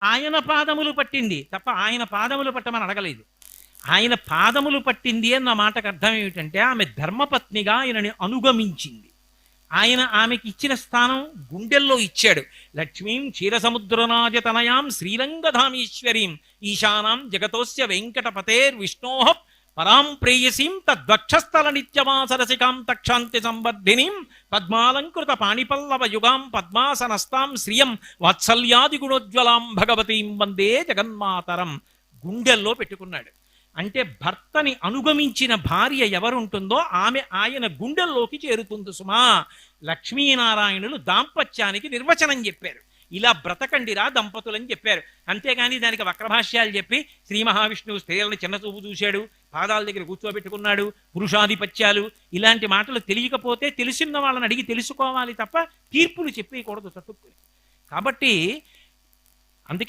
ఆయన పాదములు పట్టింది తప్ప ఆయన పాదములు పట్టమని అడగలేదు. ఆయన పాదములు పట్టింది అన్న మాటకు అర్థం ఏమిటంటే ఆమె ధర్మపత్నిగా ఆయనని అనుగమించింది. ఆయన ఆమెకి ఇచ్చిన స్థానం గుండెల్లో ఇచ్చాడు. లక్ష్మీం క్షీరసముద్రనాజతనయాం శ్రీరంగధామీశ్వరీం ఈశానాం జగతోస్య వెంకటపతేర్ విష్ణోః పరాం ప్రేయసీం తద్వక్షస్థల నిత్యమాసరసికాం తక్షాంతి సంవర్ధినీం పద్మాలంకృత పాణిపల్లవ యుగాం పద్మాసనస్తాం శ్రియం వాత్సల్యాది గుణోజ్వలాం భగవతీం వందే జగన్మాతరం. గుండెల్లో పెట్టుకున్నాడు. అంటే భర్తని అనుగమించిన భార్య ఎవరుంటుందో ఆమె ఆయన గుండెల్లోకి చేరుతుంది సుమా. లక్ష్మీనారాయణులు దాంపత్యానికి నిర్వచనం చెప్పారు. ఇలా బ్రతకండిరా దంపతులని చెప్పారు. అంతేగాని దానికి వక్రభాష్యాలు చెప్పి శ్రీ మహావిష్ణువు స్త్రీలను చిన్న చూపు చూశాడు, పాదాల దగ్గర కూర్చోబెట్టుకున్నాడు, పురుషాధిపత్యాలు ఇలాంటి మాటలు తెలియకపోతే తెలిసిన వాళ్ళని అడిగి తెలుసుకోవాలి తప్ప తీర్పులు చెప్పేయకూడదు చతుక్కుని. కాబట్టి అందుకే